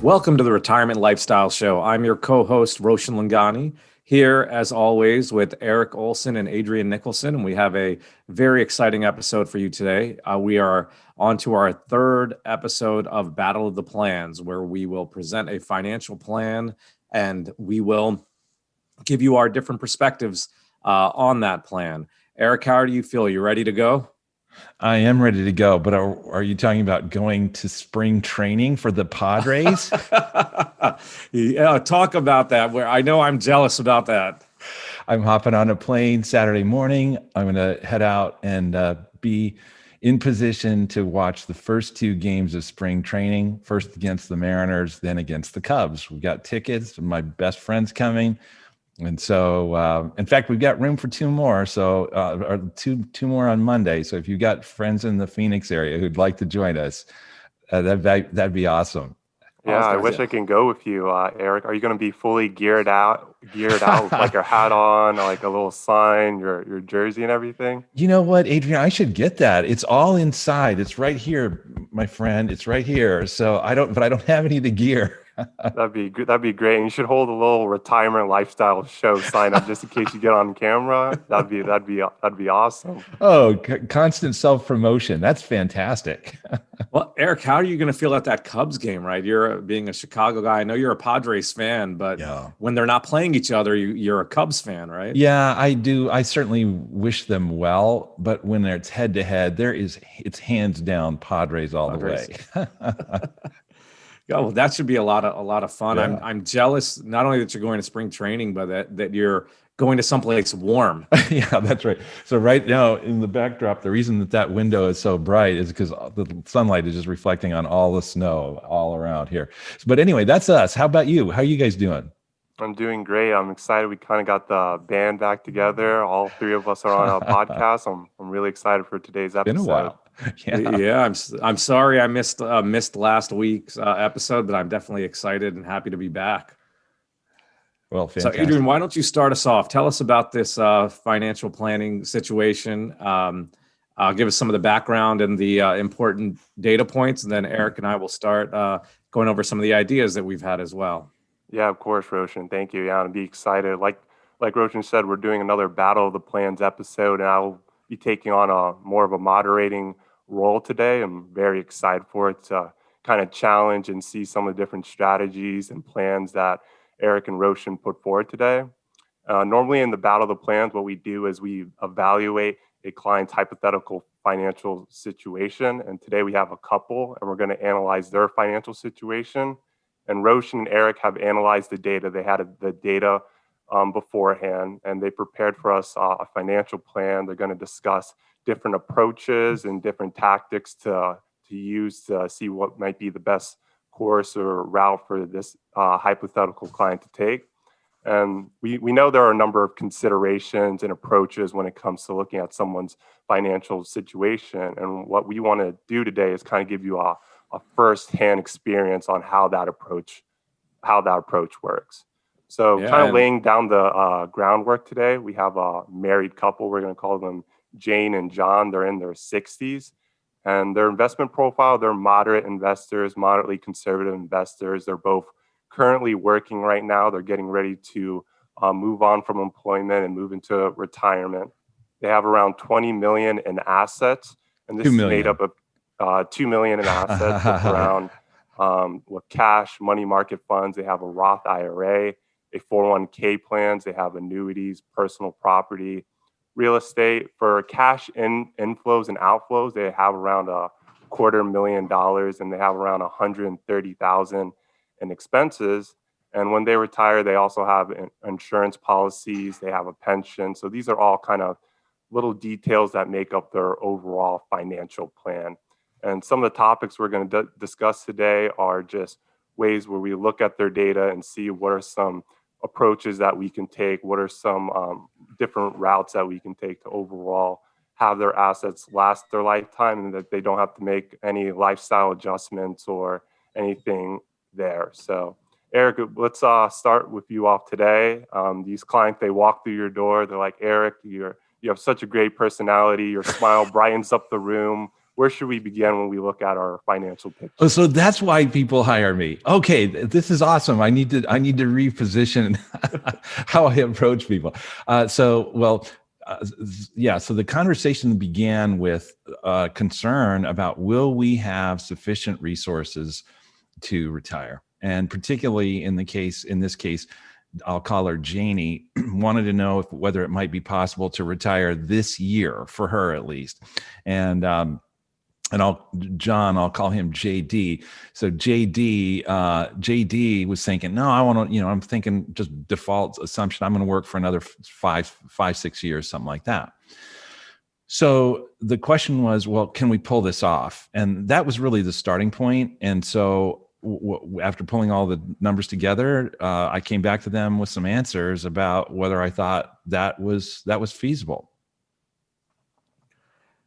Welcome to the Retirement Lifestyle Show. I'm your co-host, Roshan Loungani, here as always with Erik Olson and Adrian Nicholson, and we have a very exciting episode for you today. We are on to our third episode of Battle of the Plans, where we will present a financial plan and we will give you our different perspectives on that plan. Erik, how do you feel? You ready to go? I am ready to go, but are you talking about going to spring training for the Padres? Yeah, talk about that. Where I know I'm jealous about that. I'm hopping on a plane Saturday morning. I'm going to head out and be in position to watch the first two games of spring training, first against the Mariners, then against the Cubs. We've got tickets. My best friend's coming. And so, in fact, we've got room for two more. So, or two more on Monday. So, if you've got friends in the Phoenix area who'd like to join us, that'd be awesome. Yeah, I wish I can go with you, Erik. Are you going to be fully geared out with like your hat on, like a little sign, your jersey and everything? You know what, Adrian? I should get that. It's all inside. It's right here, my friend. It's right here. So I don't have any of the gear. That'd be great. And you should hold a little Retirement Lifestyle Show sign up just in case you get on camera. That'd be awesome. Oh, constant self-promotion. That's fantastic. Well, Erik, how are you going to feel at that Cubs game, right? You're being a Chicago guy. I know you're a Padres fan, but when they're not playing each other, you're a Cubs fan, right? Yeah, I do. I certainly wish them well, but when it's head to head, it's hands down Padres all the way. Yeah, well, that should be a lot of fun. Yeah. I'm jealous not only that you're going to spring training, but that you're going to someplace warm. Yeah, that's right. So right now in the backdrop, the reason that window is so bright is because the sunlight is just reflecting on all the snow all around here. But anyway, that's us. How about you? How are you guys doing? I'm doing great. I'm excited. We kind of got the band back together. All three of us are on a podcast. I'm really excited for today's episode. Been a while. Yeah, I'm sorry I missed last week's episode, but I'm definitely excited and happy to be back. Well, fantastic. So, Adrian, why don't you start us off? Tell us about this financial planning situation. Give us some of the background and the important data points, and then Erik and I will start going over some of the ideas that we've had as well. Yeah, of course, Roshan. Thank you. Yeah, I'm be excited. Like Roshan said, we're doing another Battle of the Plans episode, and I'll be taking on more of a moderating role today. I'm very excited for it to kind of challenge and see some of the different strategies and plans that Erik and Roshan put forward today. Normally in the Battle of the Plans, what we do is we evaluate a client's hypothetical financial situation. And today we have a couple, and we're going to analyze their financial situation. And Roshan and Erik have analyzed the data. They had the data beforehand, and they prepared for us a financial plan. They're going to discuss different approaches and different tactics to use to see what might be the best course or route for this hypothetical client to take. And we know there are a number of considerations and approaches when it comes to looking at someone's financial situation. And what we want to do today is kind of give you a first-hand experience on how that approach works. So kind of laying down the groundwork today, we have a married couple. We're going to call them Jane and John. They're in their 60s. And their investment profile, they're moderate investors, moderately conservative investors. They're both currently working right now. They're getting ready to move on from employment and move into retirement. They have around 20 million in assets. And this is made up of 2 million in assets with around with cash, money market funds. They have a Roth IRA, a 401k plans. They have annuities, personal property, real estate. For cash inflows and outflows, they have around $250,000, and they have around 130,000 in expenses. And when they retire, they also have insurance policies. They have a pension. So these are all kind of little details that make up their overall financial plan. And some of the topics we're going to discuss today are just ways where we look at their data and see what are some approaches that we can take, what are some different routes that we can take to overall have their assets last their lifetime and that they don't have to make any lifestyle adjustments or anything there. So, Erik, let's start with you off today. These clients, they walk through your door. They're like, Erik, you have such a great personality. Your smile brightens up the room. where should we begin when we look at our financial picture? Oh, so that's why people hire me. Okay, this is awesome. I need to reposition how I approach people. So the conversation began with concern about, will we have sufficient resources to retire? And particularly in this case, I'll call her Janie, wanted to know whether it might be possible to retire this year, for her at least. And I'll call him JD. So JD was thinking, no, I want to, I'm thinking just default assumption, I'm going to work for another 5-6 years, something like that. So the question was, well, can we pull this off? And that was really the starting point. And so after pulling all the numbers together, I came back to them with some answers about whether I thought that was feasible.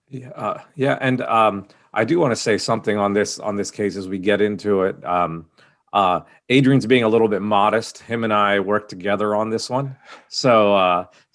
Yeah, and I do want to say something on this case as we get into it. Adrian's being a little bit modest. Him and I worked together on this one, so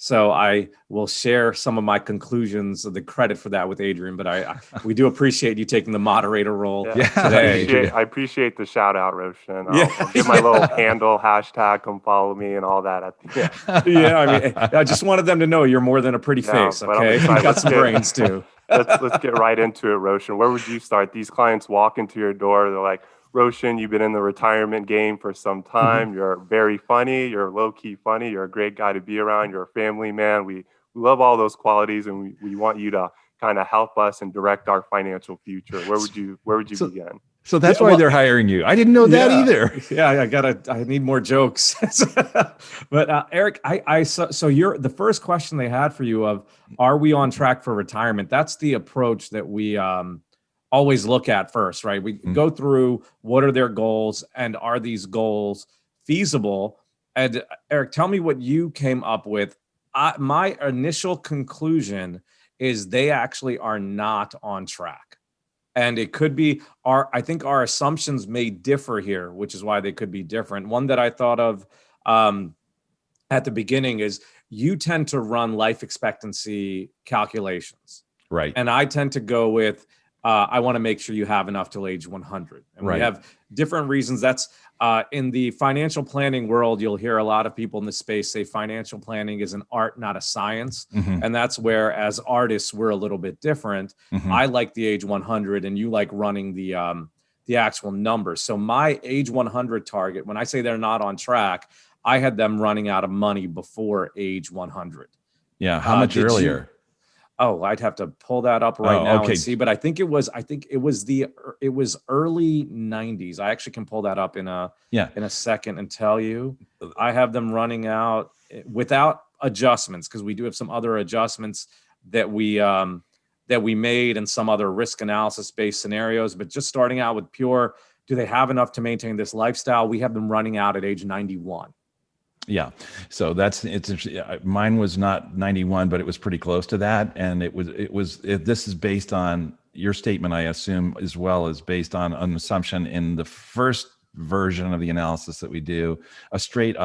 I will share some of my conclusions of the credit for that with Adrian. But we do appreciate you taking the moderator role today. I appreciate the shout out, Roshan. I'll give my little handle, hashtag, come follow me, and all that at the end. Yeah, I mean, I just wanted them to know you're more than a pretty face. Okay, you got some brains too. Let's get right into it, Roshan. Where would you start? These clients walk into your door, they're like, Roshan, you've been in the retirement game for some time. Mm-hmm. You're very funny. You're low-key funny. You're a great guy to be around. You're a family man. We love all those qualities, and we want you to kind of help us and direct our financial future. Where would you begin? So that's why they're hiring you. I didn't know that either. Yeah, I need more jokes. But Erik, so you're the first question they had for you of, are we on track for retirement? That's the approach that we always look at first, right? We go through what are their goals and are these goals feasible? And Erik, tell me what you came up with. My initial conclusion is they actually are not on track. And it could be I think our assumptions may differ here, which is why they could be different. One that I thought of at the beginning is you tend to run life expectancy calculations. Right. And I tend to go with, I want to make sure you have enough till age 100. And we have different reasons. That's in the financial planning world, you'll hear a lot of people in this space say financial planning is an art, not a science. Mm-hmm. And that's where, as artists, we're a little bit different. Mm-hmm. I like the age 100 and you like running the actual numbers. So my age 100 target, when I say they're not on track, I had them running out of money before age 100. Yeah. How much earlier? I'd have to pull that up now and see, but I think it was early 90s. I actually can pull that up in a second and tell you. I have them running out without adjustments, because we do have some other adjustments that we made and some other risk analysis based scenarios, but just starting out with pure, do they have enough to maintain this lifestyle? We have them running out at age 91. Yeah. So mine was not 91, but it was pretty close to that. And this is based on your statement, I assume, as well as based on an assumption in the first version of the analysis that we do, a straight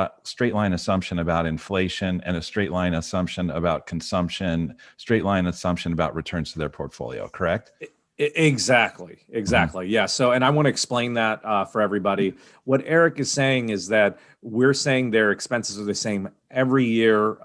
line assumption about inflation and a straight line assumption about consumption, straight line assumption about returns to their portfolio, correct? Exactly. Mm-hmm. Yeah. So, and I want to explain that for everybody. What Erik is saying is that we're saying their expenses are the same every year.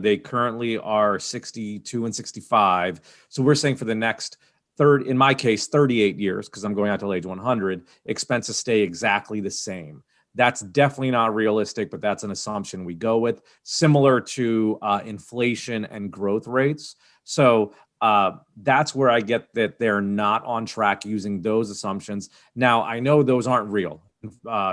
They currently are 62 and 65. So we're saying for the next in my case, 38 years, because I'm going out till age 100, expenses stay exactly the same. That's definitely not realistic, but that's an assumption we go with, similar to inflation and growth rates. So that's where I get that they're not on track using those assumptions. Now, I know those aren't real.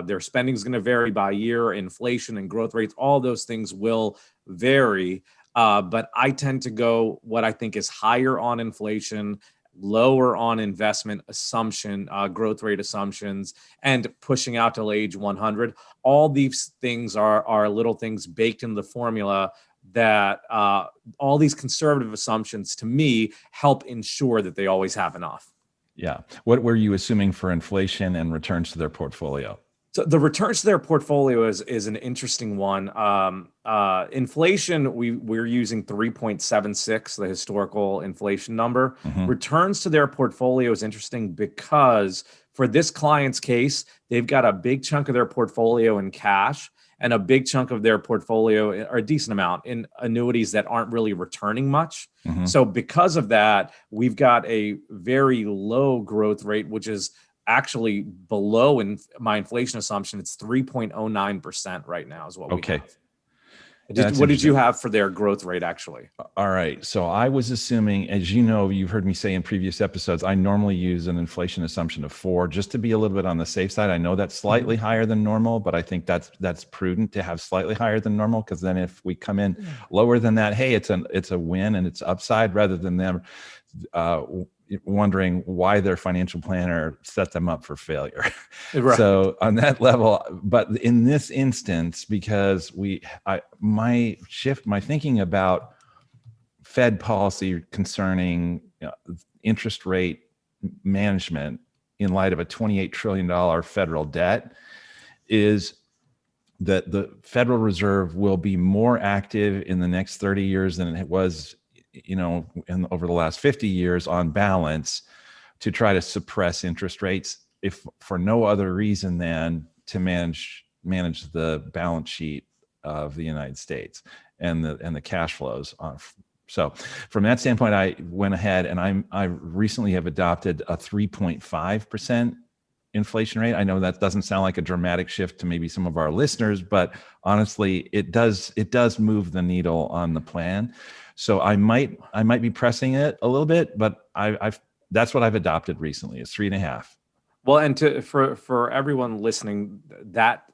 Their spending is going to vary by year, inflation and growth rates, all those things will vary. But I tend to go what I think is higher on inflation, lower on investment assumption, growth rate assumptions, and pushing out till age 100. All these things are little things baked in the formula that all these conservative assumptions, to me, help ensure that they always have enough. Yeah. What were you assuming for inflation and returns to their portfolio? So the returns to their portfolio is an interesting one. Inflation, we're using 3.76, the historical inflation number. Mhm. Returns to their portfolio is interesting because for this client's case, they've got a big chunk of their portfolio in cash and a big chunk of their portfolio, or a decent amount, in annuities that aren't really returning much. Mhm. So because of that, we've got a very low growth rate, which is actually below in my inflation assumption. It's 3.09% right now is what we Okay. have. Yeah, that's What did you interesting. have for their growth rate actually? All right. So I was assuming, as you know, you've heard me say in previous episodes, I normally use an inflation assumption of 4 just to be a little bit on the safe side. I know that's slightly higher than normal, but I think that's prudent to have slightly higher than normal, because then if we come in lower than that, hey, it's a win and it's upside, rather than them wondering why their financial planner set them up for failure. Right. So on that level, but in this instance, because my thinking about Fed policy concerning interest rate management in light of a $28 trillion federal debt is that the Federal Reserve will be more active in the next 30 years than it was, over the last 50 years on balance, to try to suppress interest rates, if for no other reason than to manage the balance sheet of the United States and the cash flows. So from that standpoint, I went ahead and I recently have adopted a 3.5% inflation rate. I know that doesn't sound like a dramatic shift to maybe some of our listeners, but honestly, it does move the needle on the plan. So I might be pressing it a little bit, but that's what I've adopted recently, is 3.5. Well, and for everyone listening, that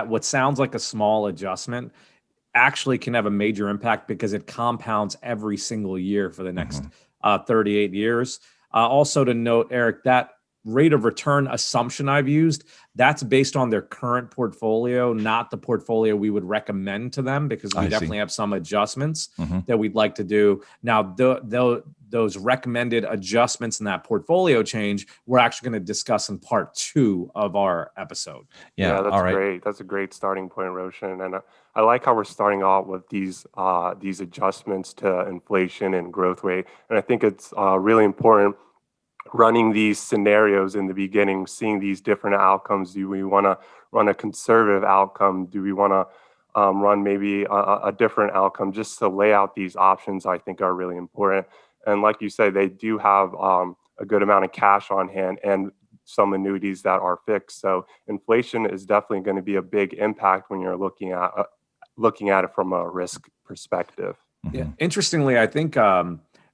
what sounds like a small adjustment actually can have a major impact because it compounds every single year for the next 38 years. Also to note, Erik, that rate of return assumption I've used, that's based on their current portfolio, not the portfolio we would recommend to them, because we definitely have some adjustments that we'd like to do. Now, those recommended adjustments in that portfolio change, we're actually going to discuss in part 2 of our episode. Yeah, that's all right. great. That's a great starting point, Roshan. And I like how we're starting out with these adjustments to inflation and growth rate. And I think it's really important running these scenarios in the beginning, seeing these different outcomes. Do we want to run a conservative outcome? Do we want to run maybe a different outcome? Just to lay out these options, I think, are really important. And like you say, they do have a good amount of cash on hand and some annuities that are fixed. So inflation is definitely going to be a big impact when you're looking at it from a risk perspective. Yeah. Interestingly, I think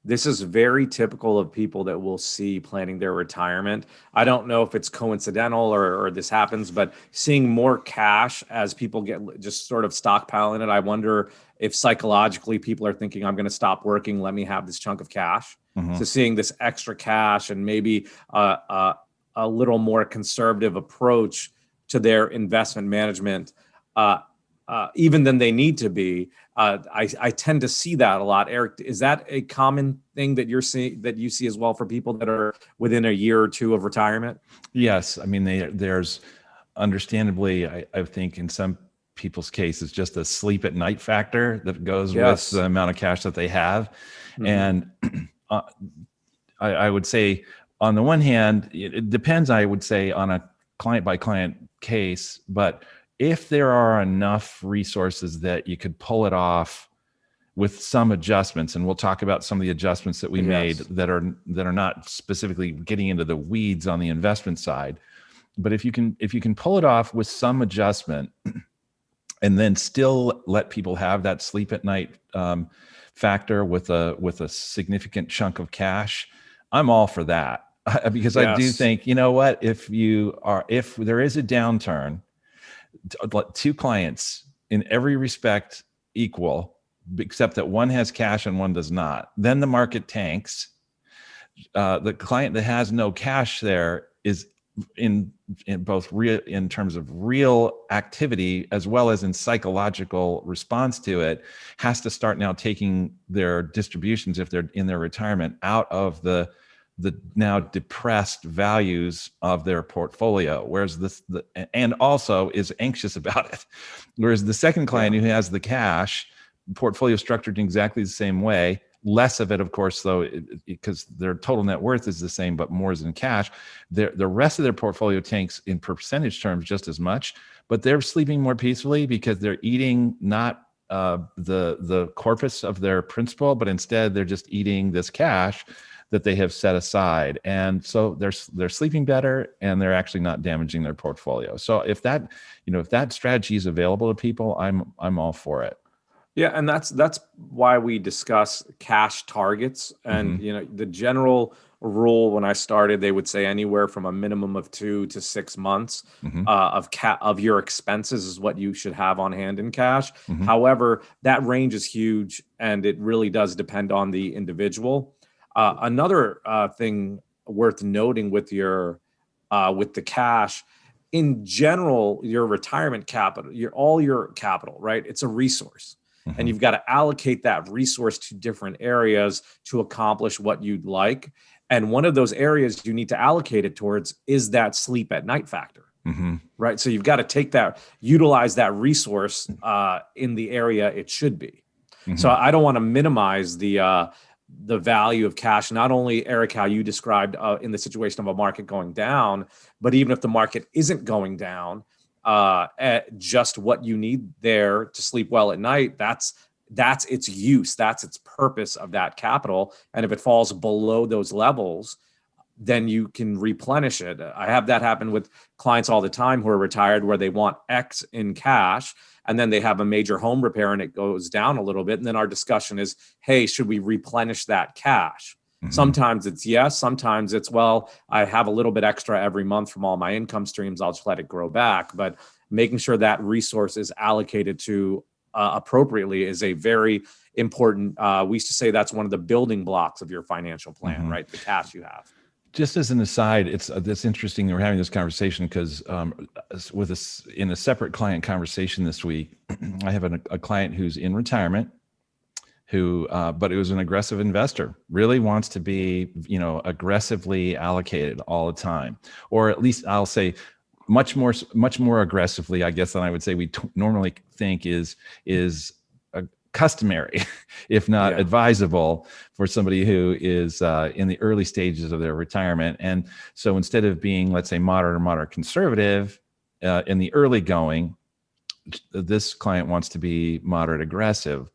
this is very typical of people that we'll see planning their retirement. I don't know if it's coincidental or this happens, but seeing more cash as people get just sort of stockpiling it, I wonder if psychologically people are thinking, I'm going to stop working, let me have this chunk of cash. So seeing this extra cash and maybe a little more conservative approach to their investment management, even than they need to be. I tend to see that a lot. Erik, is that a common thing that you see as well for people that are within a year or two of retirement? Yes. I mean, there's understandably, I think in some people's cases, just a sleep at night factor that goes with the amount of cash that they have. And I would say, on the one hand, it depends, I would say, on a client by client case, but if there are enough resources that you could pull it off with some adjustments, and we'll talk about some of the adjustments that we made that are not specifically getting into the weeds on the investment side, but if you can pull it off with some adjustment and then still let people have that sleep at night factor with a significant chunk of cash, I'm all for that. Because I do think, you know what, if there is a downturn, 2 clients in every respect equal, except that one has cash and one does not, then the market tanks. The client that has no cash there is in both real, in terms of real activity as well as in psychological response to it, has to start now taking their distributions, if they're in their retirement, out of the the now depressed values of their portfolio, whereas and also is anxious about it. Whereas the second client who has the cash, portfolio structured in exactly the same way, less of it, of course, though, because their total net worth is the same, but more is in cash. The rest of their portfolio tanks in percentage terms just as much, but they're sleeping more peacefully because they're eating not the corpus of their principal, but instead they're just eating this cash that they have set aside. And so they're sleeping better, and they're actually not damaging their portfolio. So if that strategy is available to people, I'm all for it. Yeah, and that's why we discuss cash targets. And the general rule when I started, they would say anywhere from a minimum of 2 to 6 months of your expenses is what you should have on hand in cash. However, that range is huge, and it really does depend on the individual. Another thing worth noting with with the cash, in general, your retirement capital, all your capital, right? It's a resource. And you've got to allocate that resource to different areas to accomplish what you'd like. And one of those areas you need to allocate it towards is that sleep at night factor, right? So you've got to utilize that resource in the area it should be. So I don't want to minimize the value of cash. Not only, Erik, how you described in the situation of a market going down, but even if the market isn't going down, at just what you need there to sleep well at night, that's its use, that's its purpose of that capital. And if it falls below those levels, then you can replenish it. I have that happen with clients all the time who are retired, where they want X in cash, and then they have a major home repair and it goes down a little bit. And then our discussion is, hey, should we replenish that cash? Sometimes it's yes. Sometimes it's, well, I have a little bit extra every month from all my income streams. I'll just let it grow back. But making sure that resource is allocated to appropriately is a very important, we used to say that's one of the building blocks of your financial plan, right? The cash you have. Just as an aside, it's interesting that we're having this conversation because in a separate client conversation this week, I have a client who's in retirement, but it was an aggressive investor, really wants to be, aggressively allocated all the time, or at least I'll say much more aggressively, I guess, than I would say we normally think is customary, if not advisable, for somebody who is in the early stages of their retirement. And so instead of being, let's say, moderate or moderate conservative in the early going, this client wants to be moderate aggressive.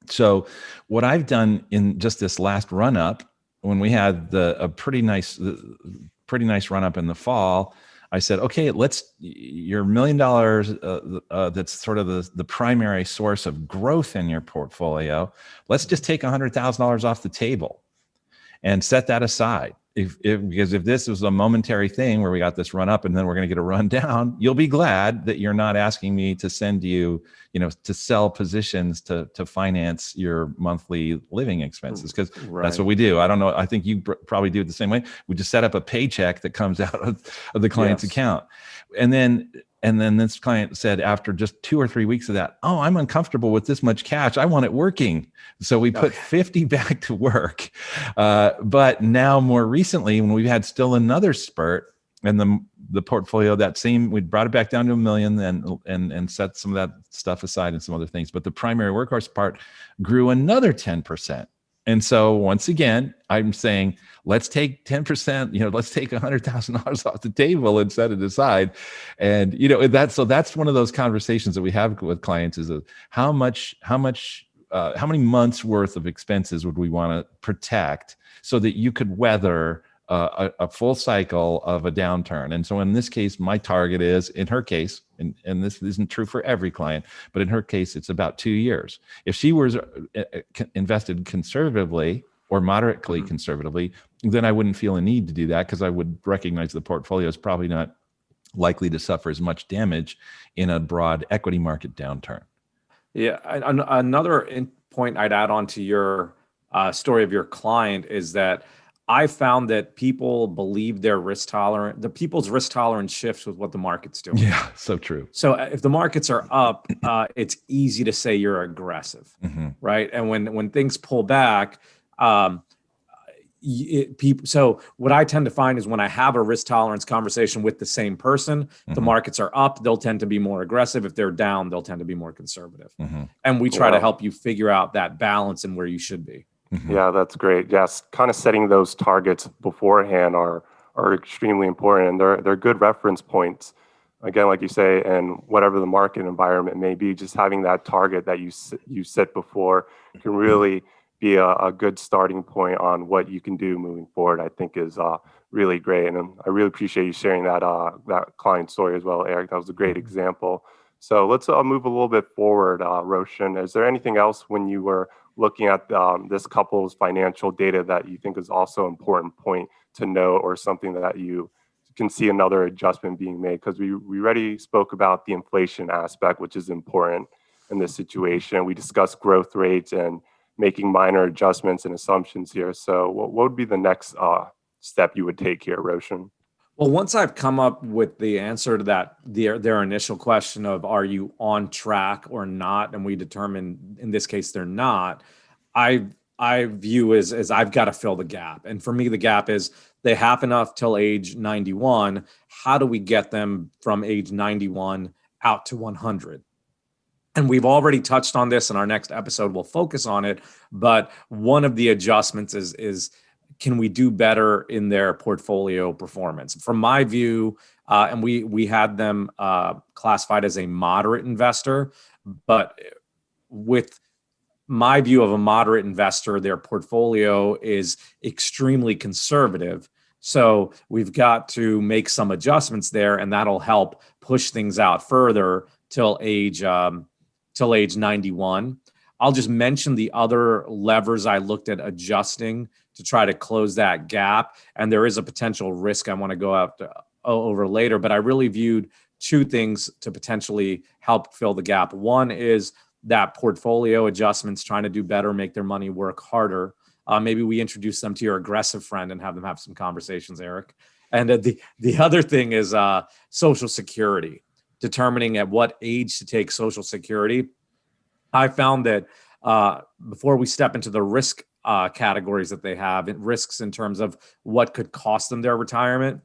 So what I've done in just this last run up, when we had a pretty nice run up in the fall, I said, okay, your $1 million, that's sort of the primary source of growth in your portfolio. Let's just take $100,000 off the table and set that aside. Because if this was a momentary thing where we got this run up and then we're going to get a run down, you'll be glad that you're not asking me to send you, to sell positions to finance your monthly living expenses, because that's what we do. I don't know. I think you probably do it the same way. We just set up a paycheck that comes out of the client's account. And then this client said, after just 2 or 3 weeks of that, oh, I'm uncomfortable with this much cash. I want it working. So we put 50 back to work. But now more recently, when we've had still another spurt, and the portfolio, we brought it back down to $1 million and set some of that stuff aside and some other things. But the primary workhorse part grew another 10%. And so once again, I'm saying, let's take 10%, let's take $100,000 off the table and set it aside. And, that's one of those conversations that we have with clients is how many months worth of expenses would we want to protect so that you could weather a full cycle of a downturn. And so in this case, my target is, in her case, and this isn't true for every client, but in her case, it's about 2 years. If she was invested conservatively or moderately conservatively, then I wouldn't feel a need to do that, because I would recognize the portfolio is probably not likely to suffer as much damage in a broad equity market downturn. Yeah. Another point I'd add on to your story of your client is that I found that people believe people's risk tolerance shifts with what the market's doing. Yeah, so true. So if the markets are up, it's easy to say you're aggressive, right? And when things pull back, So what I tend to find is when I have a risk tolerance conversation with the same person, the markets are up, they'll tend to be more aggressive. If they're down, they'll tend to be more conservative. And we try to help you figure out that balance and where you should be. Yeah, that's great. Yes, kind of setting those targets beforehand are extremely important, and they're good reference points. Again, like you say, and whatever the market environment may be, just having that target that you set before can really be a good starting point on what you can do moving forward. I think is really great, and I really appreciate you sharing that client story as well, Erik. That was a great example. So let's move a little bit forward, Roshan. Is there anything else when you were looking at this couple's financial data that you think is also an important point to note, or something that you can see another adjustment being made? Because we already spoke about the inflation aspect, which is important in this situation. We discussed growth rates and making minor adjustments and assumptions here. So what would be the next step you would take here, Roshan? Well, once I've come up with the answer to that, their initial question of are you on track or not, and we determine in this case they're not, I view as I've got to fill the gap. And for me, the gap is they have enough till age 91. How do we get them from age 91 out to 100? And we've already touched on this in our next episode. We'll focus on it. But one of the adjustments is can we do better in their portfolio performance? From my view, and we had them classified as a moderate investor, but with my view of a moderate investor, their portfolio is extremely conservative. So we've got to make some adjustments there, and that'll help push things out further till age 91. I'll just mention the other levers I looked at adjusting to try to close that gap. And there is a potential risk I want to go over later, but I really viewed two things to potentially help fill the gap. One is that portfolio adjustments, trying to do better, make their money work harder. Maybe we introduce them to your aggressive friend and have them have some conversations, Erik. And the other thing is Social Security, determining at what age to take Social Security. I found that before we step into the risk categories that they have, risks in terms of what could cost them their retirement,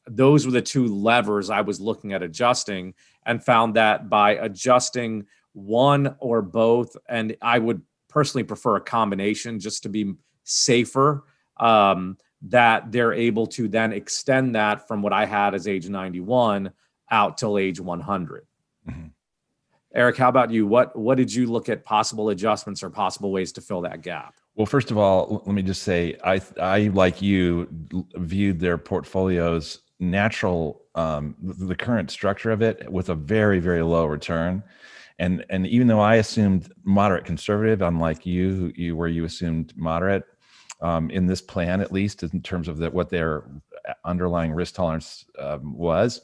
those were the two levers I was looking at adjusting, and found that by adjusting one or both, and I would personally prefer a combination just to be safer, that they're able to then extend that from what I had as age 91 out till age 100. Erik, how about you? What did you look at possible adjustments or possible ways to fill that gap? Well, first of all, let me just say, I like you, viewed their portfolio's natural, the current structure of it with a very, very low return. And even though I assumed moderate conservative, unlike you where you assumed moderate, in this plan, at least in terms of what their underlying risk tolerance was,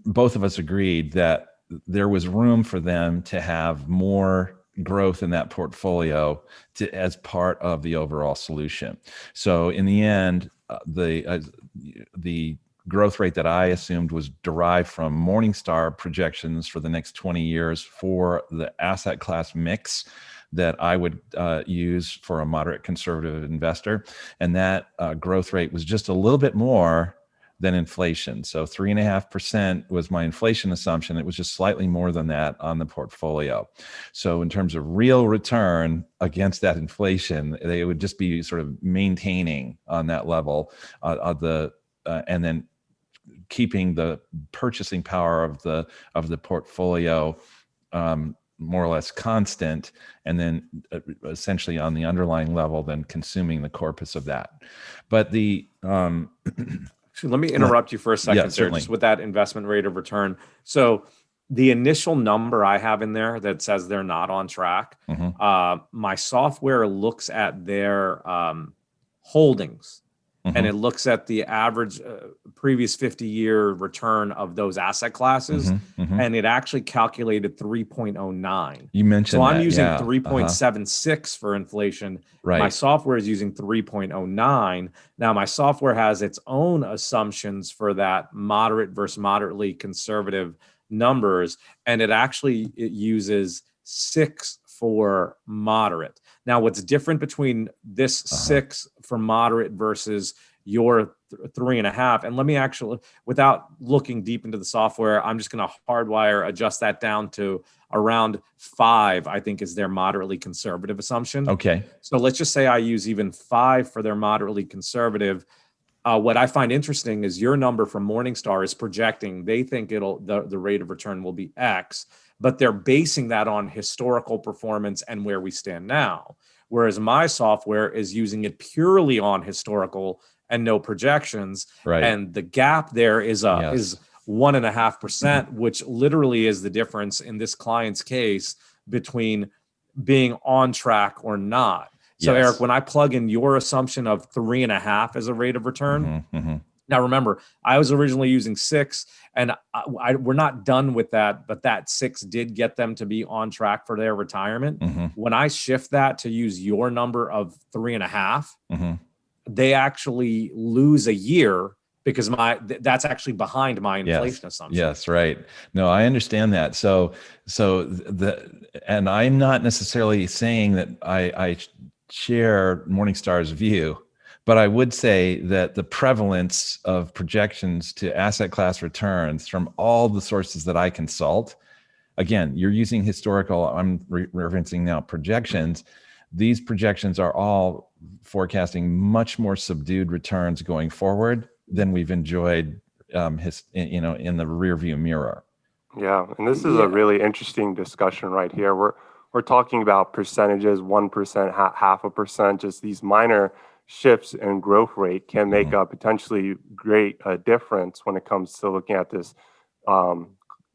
both of us agreed that there was room for them to have more growth in that portfolio as part of the overall solution. So in the end, the growth rate that I assumed was derived from Morningstar projections for the next 20 years for the asset class mix that I would use for a moderate conservative investor. And that growth rate was just a little bit more than inflation. So 3.5% was my inflation assumption. It was just slightly more than that on the portfolio. So in terms of real return against that inflation, they would just be sort of maintaining on that level and then keeping the purchasing power of the portfolio more or less constant, and then essentially on the underlying level, then consuming the corpus of that. But the So let me interrupt you for a second, sir, just with that investment rate of return. So the initial number I have in there that says they're not on track, my software looks at their holdings, and it looks at the average previous 50-year return of those asset classes, and it actually calculated 3.09. You mentioned so I'm that, using yeah. 3.76 for inflation. Right. My software is using 3.09. Now, my software has its own assumptions for that moderate versus moderately conservative numbers, and it uses 6 for moderate. Now, what's different between this 6 for moderate versus your 3.5, and let me actually, without looking deep into the software, I'm just going to hardwire adjust that down to around 5, I think is their moderately conservative assumption. Okay. So let's just say I use even 5 for their moderately conservative. What I find interesting is your number from Morningstar is projecting, they think the rate of return will be X, but they're basing that on historical performance and where we stand now. Whereas my software is using it purely on historical and no projections. Right. And the gap there is 1.5%, which literally is the difference in this client's case between being on track or not. So Eric, when I plug in your assumption of 3.5 as a rate of return, now remember, I was originally using 6, and we're not done with that, but that 6 did get them to be on track for their retirement. When I shift that to use your number of 3.5, they actually lose a year because that's actually behind my inflation assumption. Yes, right. No, I understand that. And I'm not necessarily saying that I share Morningstar's view, but I would say that the prevalence of projections to asset class returns from all the sources that I consult, again, you're using historical, I'm referencing now projections. These projections are all forecasting much more subdued returns going forward than we've enjoyed in the rear view mirror. Yeah, and this is a really interesting discussion right here. We're talking about percentages, 1%, half a percent, just these minor shifts in growth rate can make a potentially great difference when it comes to looking at this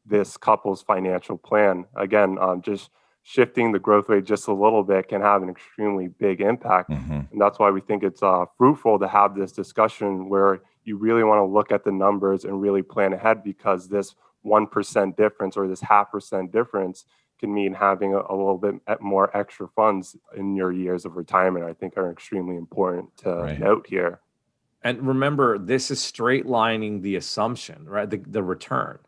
this couple's financial plan. Again, just shifting the growth rate just a little bit can have an extremely big impact. And that's why we think it's fruitful to have this discussion where you really want to look at the numbers and really plan ahead, because this 1% difference or this 0.5% difference can mean having a little bit more extra funds in your years of retirement. I think are extremely important to note here. And remember, this is straight lining the assumption, right? The return.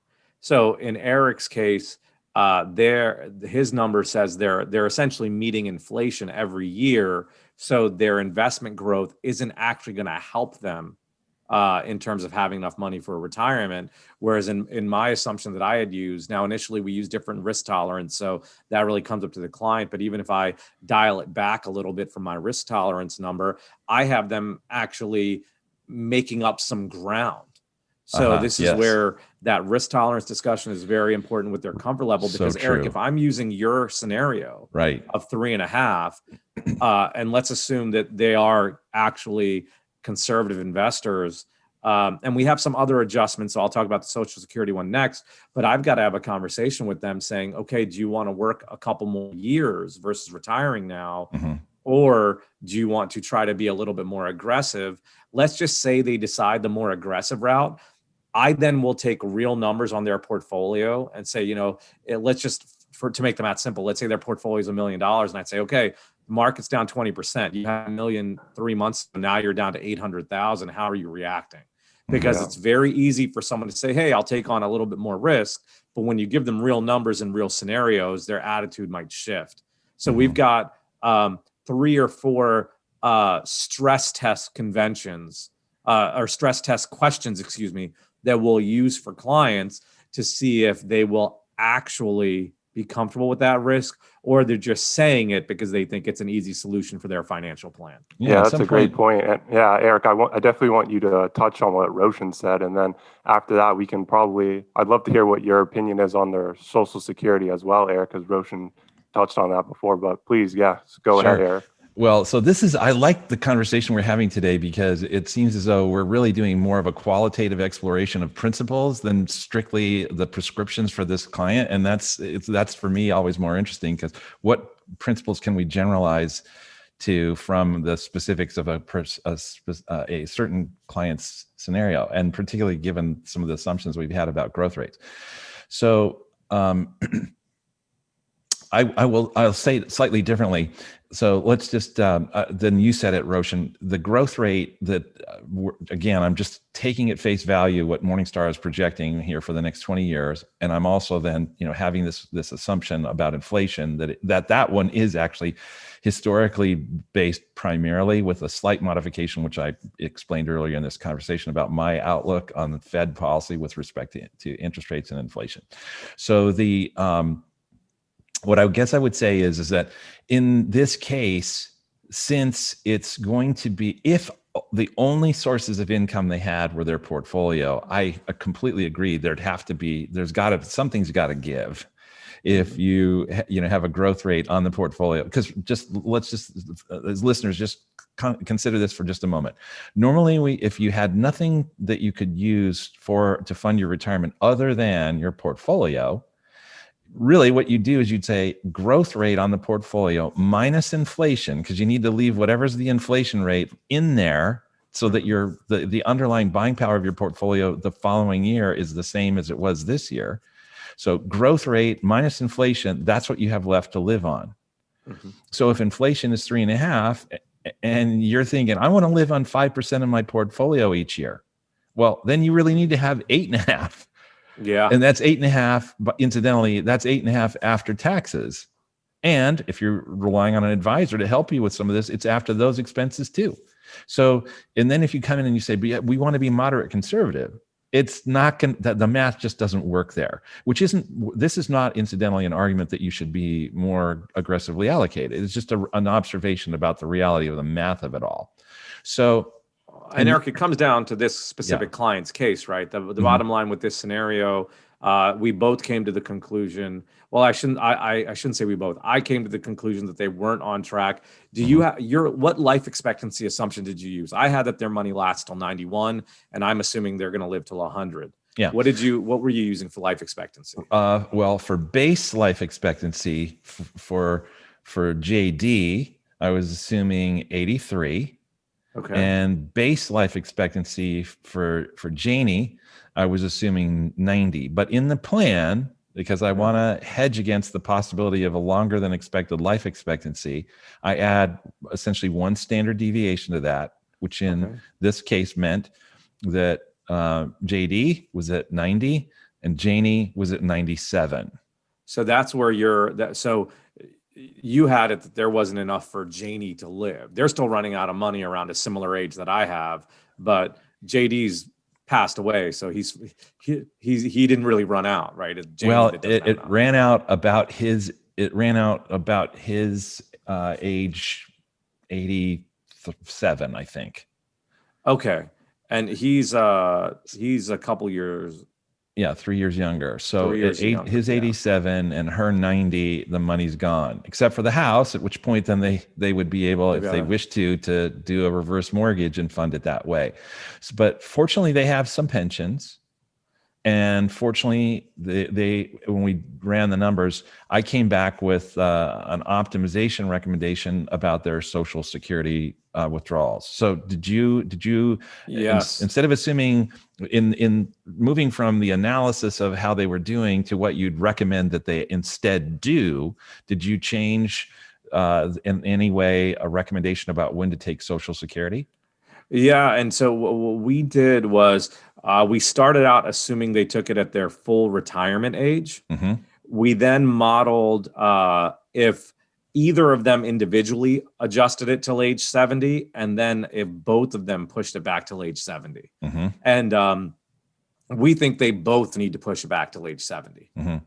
So in Erik's case, his number says they're essentially meeting inflation every year. So their investment growth isn't actually going to help them in terms of having enough money for retirement. Whereas in my assumption that I had used, now initially we use different risk tolerance, so that really comes up to the client. But even if I dial it back a little bit from my risk tolerance number, I have them actually making up some ground. So this is where that risk tolerance discussion is very important with their comfort level, because Erik, if I'm using your scenario of 3.5, and let's assume that they are actually conservative investors, and we have some other adjustments. So I'll talk about the Social Security one next, but I've got to have a conversation with them saying, okay, do you want to work a couple more years versus retiring now? Or do you want to try to be a little bit more aggressive? Let's just say they decide the more aggressive route. I then will take real numbers on their portfolio and say, let's just, to make the math simple, let's say their portfolio is $1 million. And I'd say, okay, the market's down 20%. You had $1 million 3 months ago, now you're down to 800,000. How are you reacting? Because it's very easy for someone to say, hey, I'll take on a little bit more risk. But when you give them real numbers and real scenarios, their attitude might shift. So we've got 3 or 4 stress test conventions or stress test questions, that we'll use for clients to see if they will actually be comfortable with that risk, or they're just saying it because they think it's an easy solution for their financial plan. Yeah, that's a great point. And yeah, Erik, I definitely want you to touch on what Roshan said. And then after that, I'd love to hear what your opinion is on their Social Security as well, Erik, because Roshan touched on that before, but please, go ahead, Erik. Well, so I like the conversation we're having today, because it seems as though we're really doing more of a qualitative exploration of principles than strictly the prescriptions for this client. And that's for me always more interesting, because what principles can we generalize to from the specifics of a certain client's scenario, and particularly given some of the assumptions we've had about growth rates. So I'll say it slightly differently. So let's just, then you said it, Roshan, the growth rate that, again, I'm just taking at face value what Morningstar is projecting here for the next 20 years. And I'm also then, having this assumption about inflation that one is actually historically based primarily, with a slight modification, which I explained earlier in this conversation about my outlook on the Fed policy with respect to interest rates and inflation. So what I guess I would say is that in this case, since it's going to be, if the only sources of income they had were their portfolio, I completely agree. Something's got to give. If you have a growth rate on the portfolio, because let's as listeners, just consider this for just a moment. Normally, if you had nothing that you could use to fund your retirement other than your portfolio, really what you do is you'd say growth rate on the portfolio minus inflation, because you need to leave whatever's the inflation rate in there so that the underlying buying power of your portfolio the following year is the same as it was this year. So growth rate minus inflation, that's what you have left to live on. Mm-hmm. So if inflation is 3.5 and you're thinking, I want to live on 5% of my portfolio each year, well, then you really need to have 8.5. Yeah. And that's 8.5, but incidentally, that's 8.5 after taxes. And if you're relying on an advisor to help you with some of this, it's after those expenses too. So, and then if you come in and you say, but we want to be moderate conservative, it's not the math just doesn't work there, this is not incidentally an argument that you should be more aggressively allocated. It's just an observation about the reality of the math of it all. So, and Erik, it comes down to this specific client's case, right? The mm-hmm. bottom line with this scenario, we both came to the conclusion. Well, I shouldn't say we both. I came to the conclusion that they weren't on track. Do mm-hmm. you what life expectancy assumption did you use? I had that their money lasts till 91, and I'm assuming they're going to live till 100. Yeah. What were you using for life expectancy? Well, for base life expectancy for JD, I was assuming 83. Okay. And base life expectancy for Janie, I was assuming 90. But in the plan, because I want to hedge against the possibility of a longer than expected life expectancy, I add essentially one standard deviation to that, which in this case meant that JD was at 90 and Janie was at 97. So that's where so you had it that there wasn't enough for Janie to live. They're still running out of money around a similar age that I have, but JD's passed away, so he didn't really run out, right? It ran out about his age 87, I think. Okay, and he's a couple years. Yeah, 3 years younger. So his 87 and her 90, the money's gone, except for the house, at which point then they would be able, if they wish to do a reverse mortgage and fund it that way. But fortunately, they have some pensions. And fortunately, they when we ran the numbers, I came back with an optimization recommendation about their Social Security withdrawals. So did you? Yes. Instead of assuming in moving from the analysis of how they were doing to what you'd recommend that they instead do, did you change in any way a recommendation about when to take Social Security? Yeah, and so what we did was we started out assuming they took it at their full retirement age. Mm-hmm. We then modeled if either of them individually adjusted it till age 70, and then if both of them pushed it back till age 70. Mm-hmm. And we think they both need to push it back till age 70. Mm-hmm.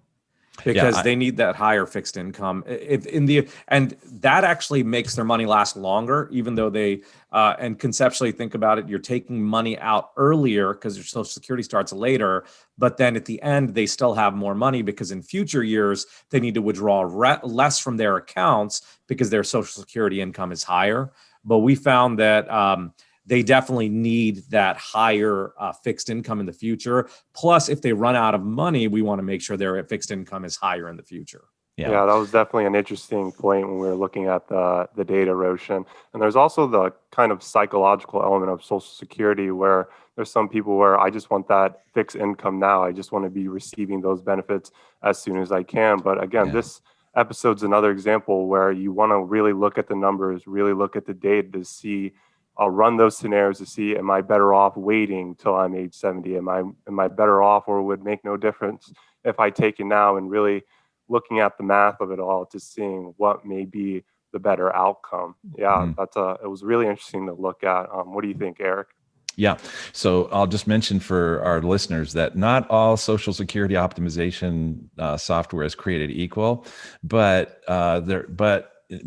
Because they need that higher fixed income. And that actually makes their money last longer, even though they and conceptually think about it, you're taking money out earlier because your Social Security starts later, but then at the end they still have more money because in future years they need to withdraw less from their accounts because their Social Security income is higher. But we found that they definitely need that higher fixed income in the future. Plus, if they run out of money, we want to make sure their fixed income is higher in the future. Yeah, that was definitely an interesting point when we were looking at the data, Roshan. And there's also the kind of psychological element of Social Security where there's some people where I just want that fixed income now. I just want to be receiving those benefits as soon as I can. But again, this episode's another example where you want to really look at the numbers, really look at the data to see, I'll run those scenarios to see, am I better off waiting till I'm age 70? Am I better off, or would make no difference if I take it now, and really looking at the math of it all to seeing what may be the better outcome. Yeah, it was really interesting to look at. What do you think, Erik? Yeah. So I'll just mention for our listeners that not all Social Security optimization software is created equal, but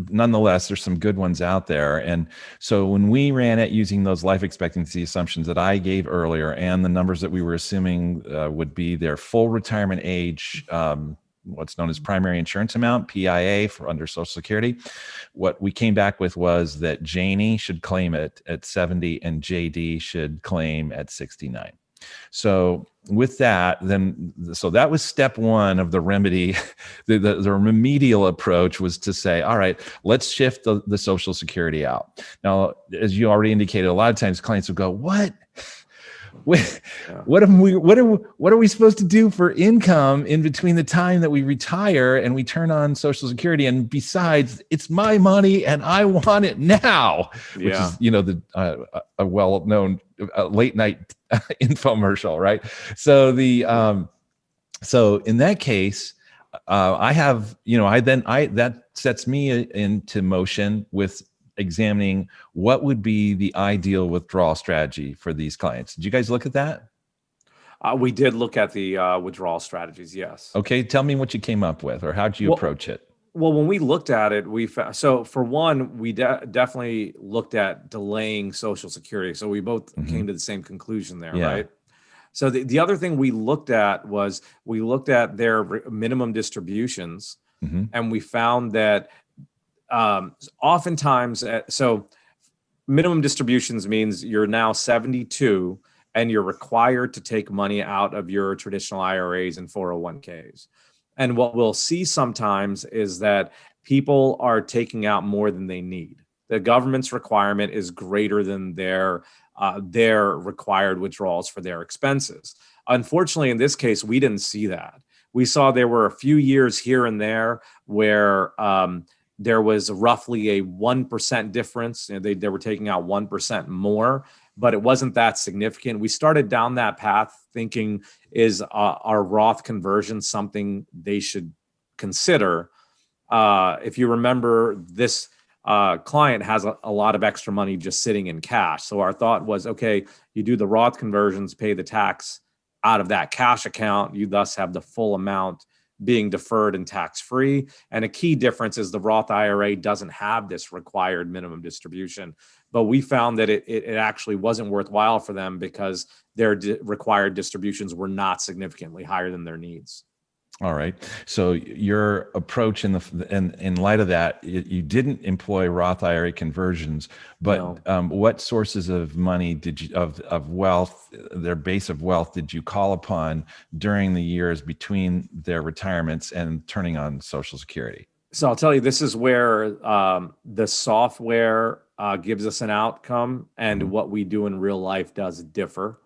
nonetheless, there's some good ones out there. And so when we ran it using those life expectancy assumptions that I gave earlier, and the numbers that we were assuming would be their full retirement age, what's known as primary insurance amount, PIA, for under Social Security. What we came back with was that Janie should claim it at 70 and JD should claim at 69. So with that, so that was step one of the remedy. The remedial approach was to say, all right, let's shift the Social Security out. Now, as you already indicated, a lot of times clients will go, what are we supposed to do for income in between the time that we retire and we turn on Social Security? And besides, it's my money and I want it now, which is, a well-known late night infomercial, right? So so in that case, that sets me into motion with examining what would be the ideal withdrawal strategy for these clients. Did you guys look at that? We did look at the withdrawal strategies, yes. Okay, tell me what you came up with, or how did you approach it? Well, when we looked at it, we found, so for one, we definitely looked at delaying Social Security. So we both came to the same conclusion there, right? So the other thing we looked at was we looked at their minimum distributions, and we found that oftentimes, so minimum distributions means you're now 72 and you're required to take money out of your traditional IRAs and 401ks. And what we'll see sometimes is that people are taking out more than they need. The government's requirement is greater than their required withdrawals for their expenses. Unfortunately, in this case, we didn't see that. We saw there were a few years here and there where there was roughly a 1% difference. They were taking out 1% more, but it wasn't that significant. We started down that path thinking, is our Roth conversion something they should consider? If you remember, this client has a lot of extra money just sitting in cash. So our thought was, okay, you do the Roth conversions, pay the tax out of that cash account. You thus have the full amount being deferred and tax-free. And a key difference is the Roth IRA doesn't have this required minimum distribution. But we found that it actually wasn't worthwhile for them because their required distributions were not significantly higher than their needs. All right. So your approach in light of that, you didn't employ Roth IRA conversions, but no. What sources of money did you of wealth, their base of wealth, did you call upon during the years between their retirements and turning on Social Security? So I'll tell you, this is where the software gives us an outcome, and what we do in real life does differ.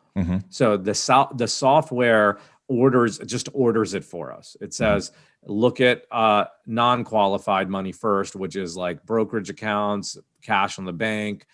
So the software orders it for us. It says, look at non-qualified money first, which is like brokerage accounts, cash on the bank,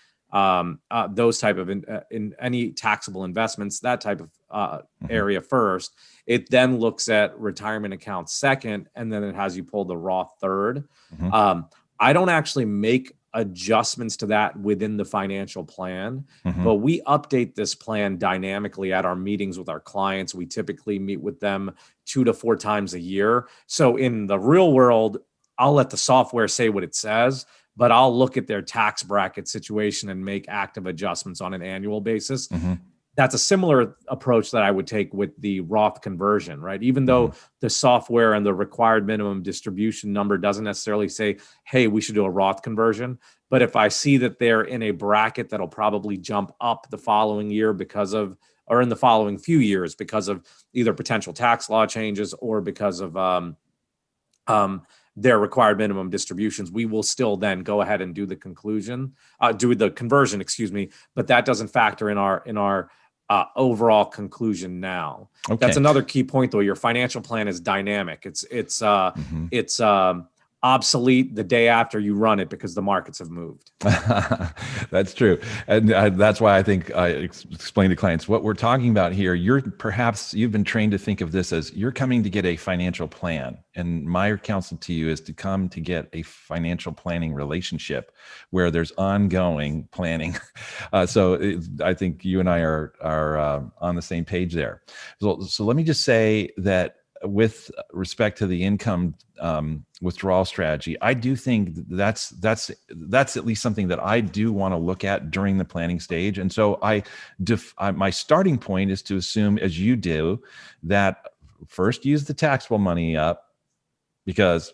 those type of in any taxable investments, that type of area first. It then looks at retirement accounts second, and then it has you pull the Roth third. I don't actually make adjustments to that within the financial plan, but we update this plan dynamically at our meetings with our clients. We typically meet with them 2 to 4 times a year. So in the real world, I'll let the software say what it says, but I'll look at their tax bracket situation and make active adjustments on an annual basis. That's a similar approach that I would take with the Roth conversion, right? Even though the software and the required minimum distribution number doesn't necessarily say, hey, we should do a Roth conversion. But if I see that they're in a bracket that'll probably jump up the following year or in the following few years because of either potential tax law changes or because of their required minimum distributions, we will still then go ahead and do the conversion, but that doesn't factor in our overall conclusion now. Okay. That's another key point, though. Your financial plan is dynamic. It's obsolete the day after you run it because the markets have moved. That's true. And that's why I think I explain to clients what we're talking about here. You've been trained to think of this as you're coming to get a financial plan. And my counsel to you is to come to get a financial planning relationship where there's ongoing planning. I think you and I are on the same page there. So let me just say that with respect to the income withdrawal strategy, I do think that's at least something that I do want to look at during the planning stage. And so my starting point is to assume, as you do, that first use the taxable money up, because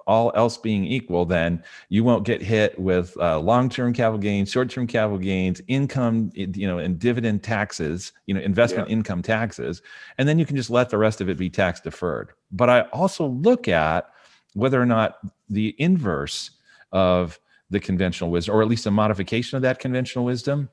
all else being equal, then you won't get hit with long-term capital gains, short-term capital gains, income, and dividend taxes, investment income taxes, and then you can just let the rest of it be tax deferred. But I also look at whether or not the inverse of the conventional wisdom, or at least a modification of that conventional wisdom,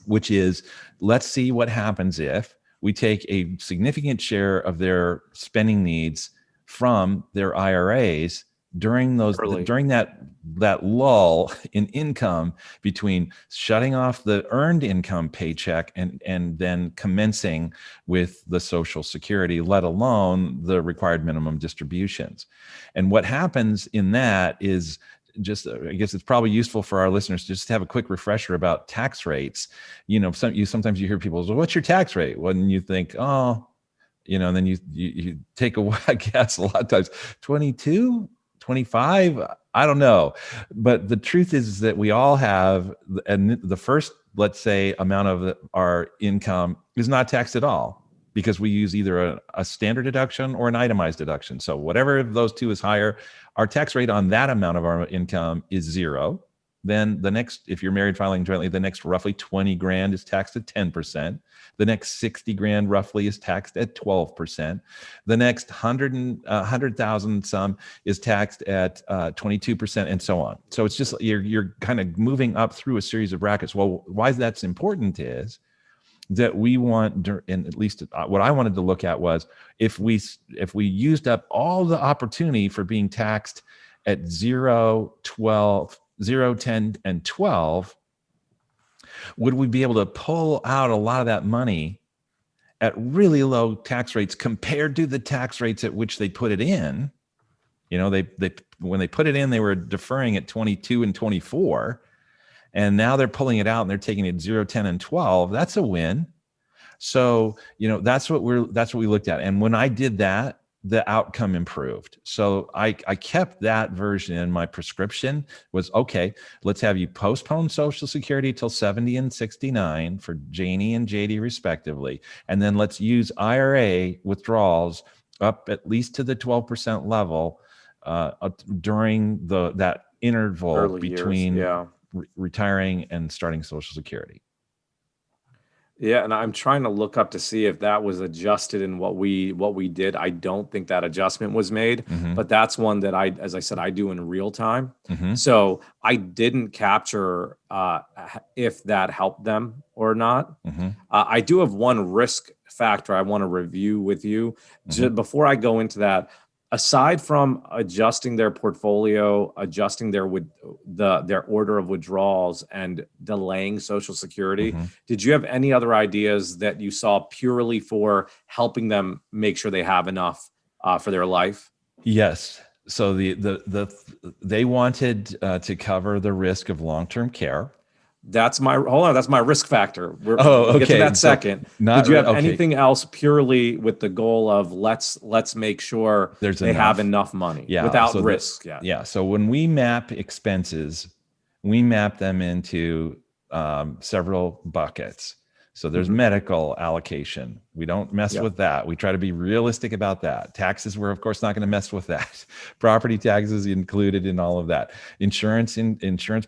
which is, let's see what happens if we take a significant share of their spending needs from their IRAs during that lull in income between shutting off the earned income paycheck and then commencing with the Social Security, let alone the required minimum distributions. And what happens in that is, just, I guess it's probably useful for our listeners to just have a quick refresher about tax rates. Sometimes you hear people say, well, what's your tax rate? When you think, and then you take a guess a lot of times, 22, 25, I don't know. But the truth is that we all have, and the first, let's say, amount of our income is not taxed at all, because we use either a standard deduction or an itemized deduction. So whatever of those two is higher, our tax rate on that amount of our income is 0. Then the next, if you're married filing jointly, the next roughly 20 grand is taxed at 10%. The next 60 grand roughly is taxed at 12%. The next 100,000 some is taxed at 22%, and so on. So it's just, you're kind of moving up through a series of brackets. Well, why that's important is that we want, and at least what I wanted to look at was, if we used up all the opportunity for being taxed at 0, 10, and 12, would we be able to pull out a lot of that money at really low tax rates compared to the tax rates at which they put it in? When they put it in, they were deferring at 22 and 24, and now they're pulling it out and they're taking it 0, 10, and 12. That's a win. So, that's what we looked at. And when I did that, the outcome improved. So I kept that version in my prescription. Was, okay, let's have you postpone Social Security till 70 and 69 for Janie and JD respectively. And then let's use IRA withdrawals up at least to the 12% level during that interval Early between years, retiring and starting Social Security. Yeah, and I'm trying to look up to see if that was adjusted in what we did. I don't think that adjustment was made, but that's one that as I said, I do in real time. So I didn't capture if that helped them or not. I do have one risk factor I want to review with you. Just before I go into that. Aside from adjusting their portfolio, adjusting their order of withdrawals, and delaying Social Security, did you have any other ideas that you saw purely for helping them make sure they have enough for their life? Yes. So they wanted to cover the risk of long-term care. That's my risk factor. We'll okay. get to that second. Did you have anything else purely with the goal of let's make sure they have enough money without risk? So when we map expenses, we map them into several buckets. So there's medical allocation. We don't mess with that. We try to be realistic about that. Taxes, we're of course not going to mess with that. Property taxes included in all of that. Insurance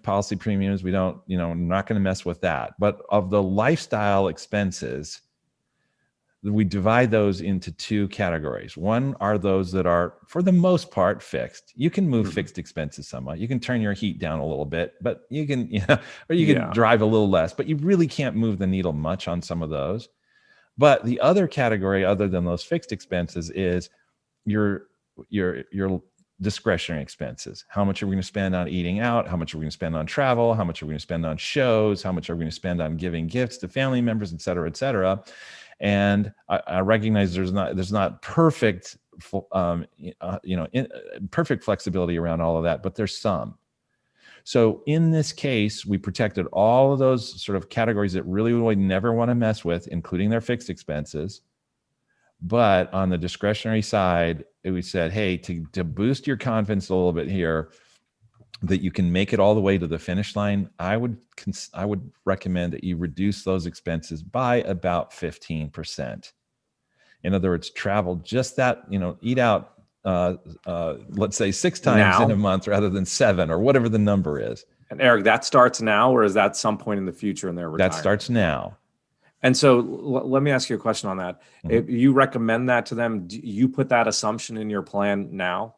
policy premiums, we don't, not going to mess with that. But of the lifestyle expenses, we divide those into two categories. One are those that are, for the most part, fixed. You can move fixed expenses somewhat. You can turn your heat down a little bit, but you can, or you can drive a little less, but you really can't move the needle much on some of those. But the other category, other than those fixed expenses, is your discretionary expenses. How much are we going to spend on eating out? How much are we going to spend on travel? How much are we going to spend on shows? How much are we going to spend on giving gifts to family members, et cetera, et cetera? And I recognize there's not perfect, perfect flexibility around all of that, but there's some. So in this case, we protected all of those sort of categories that really we would never want to mess with, including their fixed expenses. But on the discretionary side, we said, hey, to boost your confidence a little bit here, that you can make it all the way to the finish line, I would recommend that you reduce those expenses by about 15%. In other words, travel just that, eat out, let's say 6 times in a month rather than 7 or whatever the number is. And Erik, that starts now, or is that some point in the future in their retirement? That starts now. And so let me ask you a question on that. Mm-hmm. If you recommend that to them, do you put that assumption in your plan now?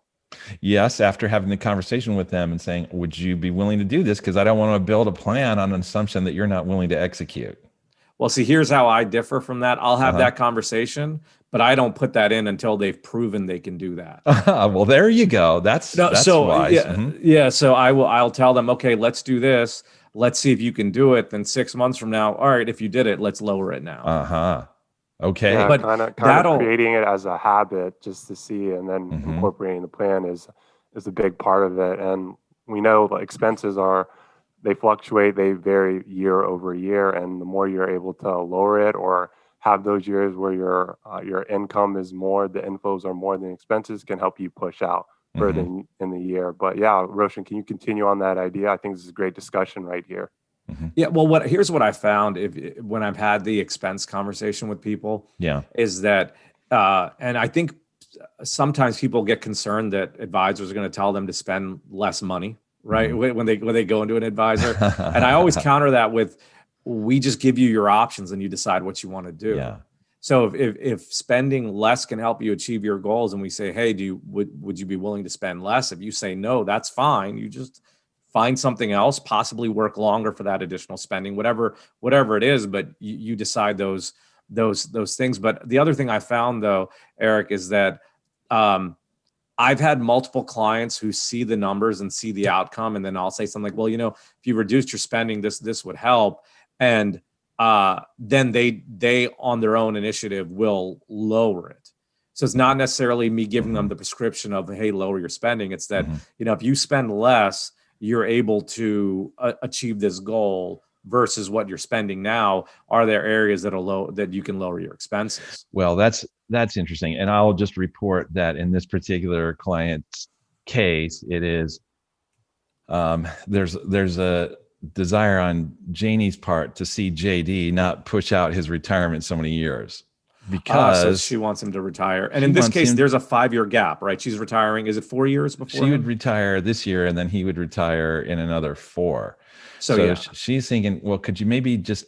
Yes, after having the conversation with them and saying, would you be willing to do this? Because I don't want to build a plan on an assumption that you're not willing to execute. Well, see, here's how I differ from that. I'll have that conversation, but I don't put that in until they've proven they can do that. Well, there you go. That's wise. Yeah. So I'll tell them, okay, let's do this. Let's see if you can do it. Then 6 months from now, all right, if you did it, let's lower it now. Okay. Yeah, but kind of creating it as a habit just to see, and then incorporating the plan is a big part of it. And we know expenses they fluctuate, they vary year over year. And the more you're able to lower it or have those years where your income is more, the inflows are more than expenses, can help you push out further in the year. But yeah, Roshan, can you continue on that idea? I think this is a great discussion right here. Yeah, well, here's what I found when I've had the expense conversation with people. Is that, and I think sometimes people get concerned that advisors are going to tell them to spend less money, right? When they go into an advisor, and I always counter that with, we just give you your options and you decide what you want to do. Yeah. So if spending less can help you achieve your goals, and we say, hey, would you be willing to spend less? If you say no, that's fine. You just find something else, possibly work longer for that additional spending, whatever it is, but you decide those things. But the other thing I found though, Erik, is that I've had multiple clients who see the numbers and see the outcome, and then I'll say something like, well, if you reduced your spending, this would help. And then they on their own initiative will lower it. So it's not necessarily me giving them the prescription of, hey, lower your spending. It's that, if you spend less, you're able to achieve this goal versus what you're spending now. Are there areas that you can lower your expenses? Well, that's interesting. And I'll just report that in this particular client's case, it is, there's a desire on Janie's part to see JD not push out his retirement so many years, because so she wants him to retire. And in this case, there's a 5-year gap, right? She's retiring. Is it 4 years before? She would retire this year, and then he would retire in another 4. So she's thinking, well, could you maybe just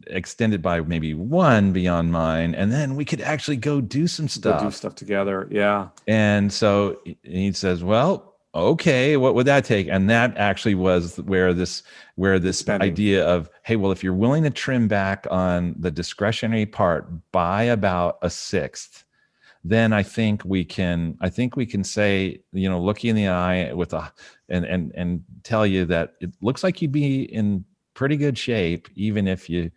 extend it by maybe 1 beyond mine, and then we could actually go do some stuff. Do stuff together, yeah. And so he says, well, okay, what would that take? And that actually was where this idea of, hey, well, if you're willing to trim back on the discretionary part by about 1/6, then I think we can say, look you in the eye and tell you that it looks like you'd be in pretty good shape, even if you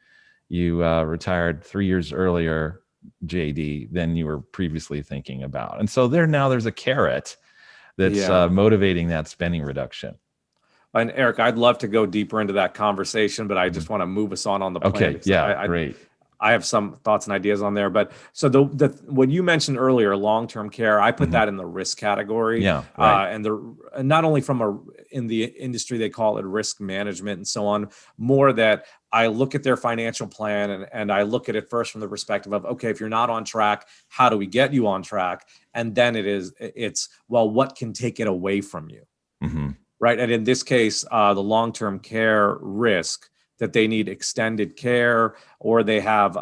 retired 3 years earlier, JD, than you were previously thinking about. And so there's a carrot that's motivating that spending reduction. And Erik, I'd love to go deeper into that conversation, but I just want to move us on the plan. Okay, yeah, great. I have some thoughts and ideas on there, but so what you mentioned earlier, long-term care, I put that in the risk category. Yeah, right. And not only in the industry, they call it risk management and so on, more that I look at their financial plan and I look at it first from the perspective of, okay, if you're not on track, how do we get you on track? And then it's well, what can take it away from you? Right. And in this case, the long-term care risk, that they need extended care or they have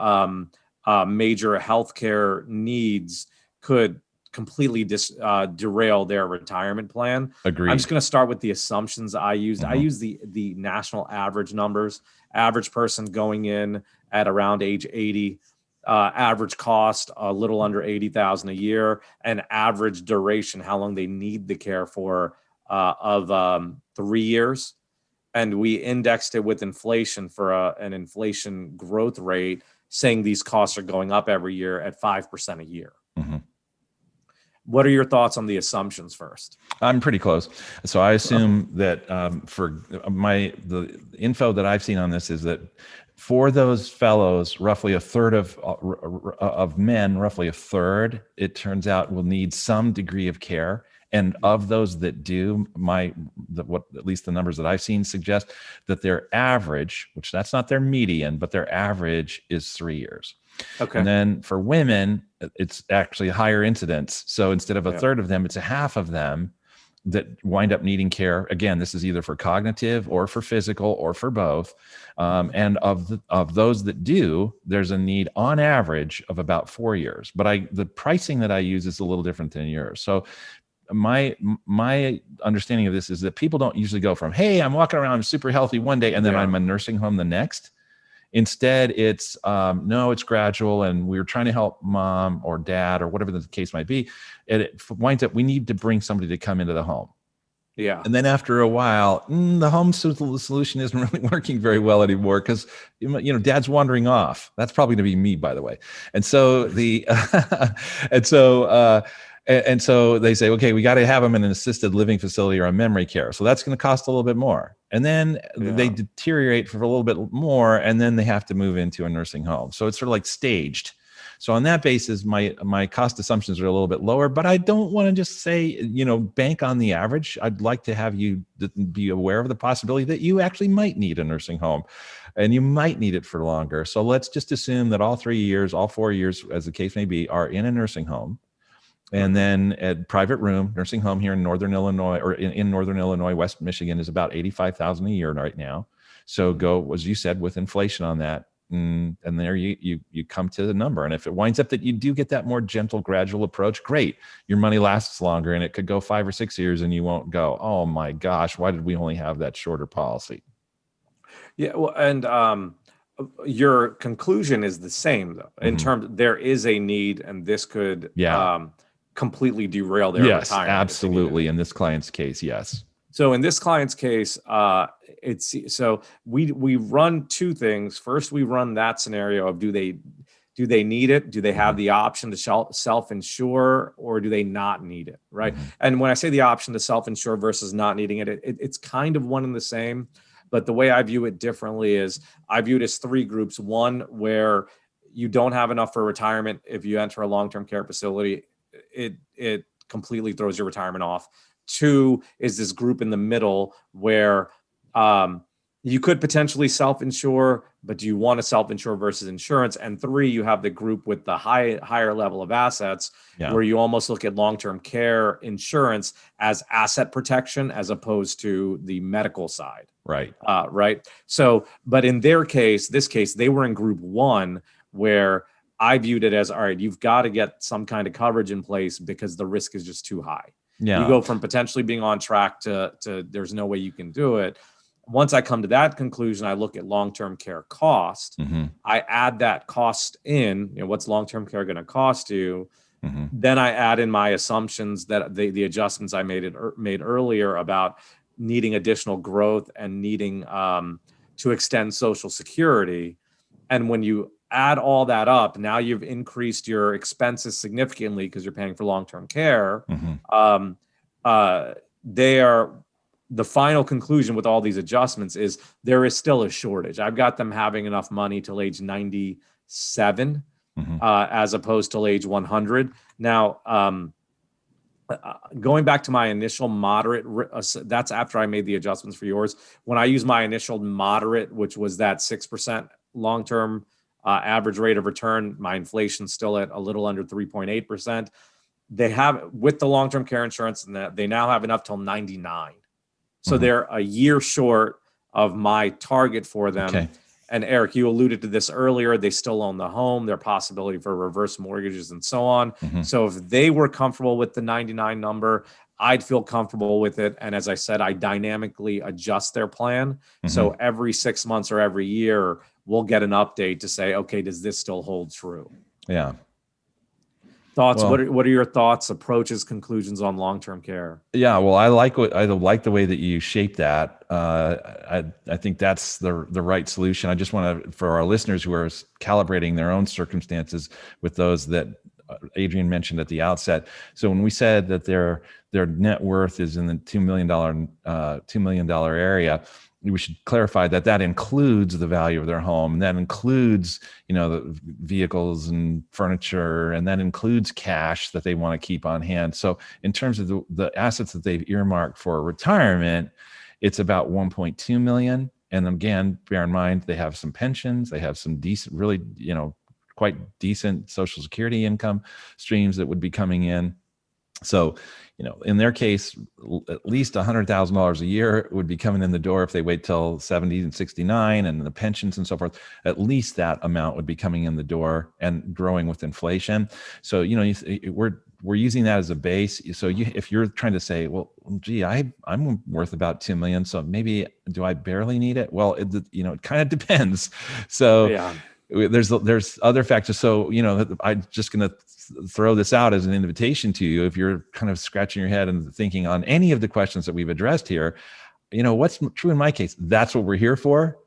major healthcare needs, could completely derail their retirement plan. Agreed. I'm just going to start with the assumptions I used. I used the national average numbers. Average person going in at around age 80 average cost a little under $80,000 a year, and average duration, how long they need the care for, of 3 years. And we indexed it with inflation for an inflation growth rate, saying these costs are going up every year at 5% a year. Mm-hmm. What are your thoughts on the assumptions first? I'm pretty close. So I assume that for the info that I've seen on this is that for those fellows, roughly a third of men, roughly a third, it turns out, will need some degree of care. And of those that do, what at least the numbers that I've seen suggest that their average, which that's not their median, but their average is 3 years. Okay. And then for women, it's actually a higher incidence. So instead of a third of them, it's a half of them that wind up needing care. Again, this is either for cognitive or for physical or for both. And of those that do, there's a need on average of about 4 years. But the pricing that I use is a little different than yours. So my understanding of this is that people don't usually go from, hey, I'm walking around, I'm super healthy one day, and then I'm in a nursing home the next. Instead, it's no, it's gradual, and we're trying to help mom or dad or whatever the case might be. And it winds up, we need to bring somebody to come into the home. Yeah. And then after a while, the home solution isn't really working very well anymore because, dad's wandering off. That's probably going to be me, by the way. And so and so they say, okay, we got to have them in an assisted living facility or a memory care. So that's going to cost a little bit more. And then they deteriorate for a little bit more, and then they have to move into a nursing home. So it's sort of like staged. So on that basis, my cost assumptions are a little bit lower, but I don't want to just say, bank on the average. I'd like to have you be aware of the possibility that you actually might need a nursing home, and you might need it for longer. So let's just assume that all 3 years, all 4 years, as the case may be, are in a nursing home. And then at private room, nursing home here in Northern Illinois, or in Northern Illinois, West Michigan, is about $85,000 a year right now. So go, as you said, with inflation on that, and there you come to the number. And if it winds up that you do get that more gentle, gradual approach, great. Your money lasts longer, and it could go 5 or 6 years, and you won't go, oh my gosh, why did we only have that shorter policy? Yeah, well, and your conclusion is the same, though. In terms, there is a need, and this could completely derail their retirement. Yes, absolutely. In this client's case, yes. So in this client's case, we run two things. First, we run that scenario of do they need it? Do they have the option to self-insure, or do they not need it? Right. And when I say the option to self-insure versus not needing it, it's kind of one and the same. But the way I view it differently is I view it as three groups. One, where you don't have enough for retirement. If you enter a long-term care facility, it completely throws your retirement off. Two is this group in the middle where you could potentially self-insure, but do you want to self-insure versus insurance? And three, you have the group with the higher level of assets, where you almost look at long-term care insurance as asset protection as opposed to the medical side. Right. Right. So, but in this case, they were in group one, where I viewed it as, all right, you've got to get some kind of coverage in place because the risk is just too high. Yeah. You go from potentially being on track to there's no way you can do it. Once I come to that conclusion, I look at long-term care cost. I add that cost in, what's long-term care going to cost you? Then I add in my assumptions that the adjustments I made earlier about needing additional growth and needing to extend Social Security. And when you add all that up, now you've increased your expenses significantly because you're paying for long-term care. The final conclusion with all these adjustments is there is still a shortage. I've got them having enough money till age 97 as opposed to age 100. Now, going back to my initial moderate, that's after I made the adjustments for yours. When I use my initial moderate, which was that 6% long-term average rate of return, my inflation's still at a little under 3.8%. They have, with the long-term care insurance, and they now have enough till 99. So they're a year short of my target for them. Okay. And Erik, you alluded to this earlier. They still own the home, their possibility for reverse mortgages and so on. So if they were comfortable with the 99 number, I'd feel comfortable with it. And as I said, I dynamically adjust their plan. So every 6 months or every year, we'll get an update to say, okay, does this still hold true? Yeah. Thoughts? Well, What are your thoughts, approaches, conclusions on long-term care? Yeah, well, I like the way that you shape that. I think that's the right solution. I just want to, for our listeners who are calibrating their own circumstances with those that Adrian mentioned at the outset. So when we said that their net worth is in the $2 million area, we should clarify that that includes the value of their home, and that includes, the vehicles and furniture, and that includes cash that they want to keep on hand. So in terms of the assets that they've earmarked for retirement, it's about 1.2 million. And again, bear in mind, they have some pensions, they have some decent, really, quite decent Social Security income streams that would be coming in. So, in their case, at least $100,000 a year would be coming in the door if they wait till 70 and 69, and the pensions and so forth. At least that amount would be coming in the door and growing with inflation. So, we're using that as a base. So if you're trying to say, well, gee, I'm worth about 2 million, so maybe do I barely need it? Well, it kind of depends. So Yeah. there's other factors. So, I'm just going to throw this out as an invitation to you. If you're kind of scratching your head and thinking on any of the questions that we've addressed here, what's true in my case, that's what we're here for.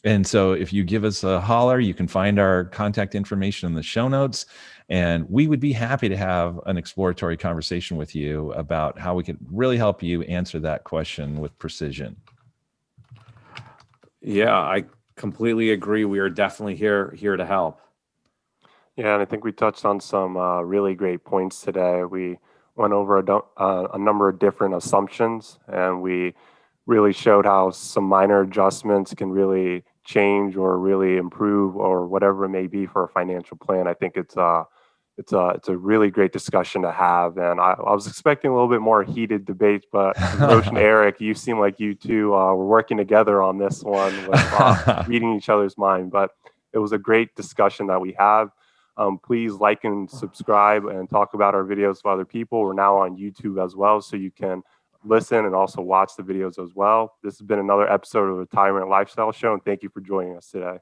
And so if you give us a holler, you can find our contact information in the show notes, and we would be happy to have an exploratory conversation with you about how we could really help you answer that question with precision. Yeah, I completely agree. We are definitely here to help. Yeah, and I think we touched on some really great points today. We went over a number of different assumptions, and we really showed how some minor adjustments can really change or really improve or whatever it may be for a financial plan. I think it's a really great discussion to have, and I was expecting a little bit more heated debate, but Roshan, Erik, you seem like you two were working together on this one, with reading each other's mind. But it was a great discussion that we have. Please like and subscribe and talk about our videos to other people. We're now on YouTube as well, so you can listen and also watch the videos as well. This has been another episode of the Retirement Lifestyle Show, and thank you for joining us today.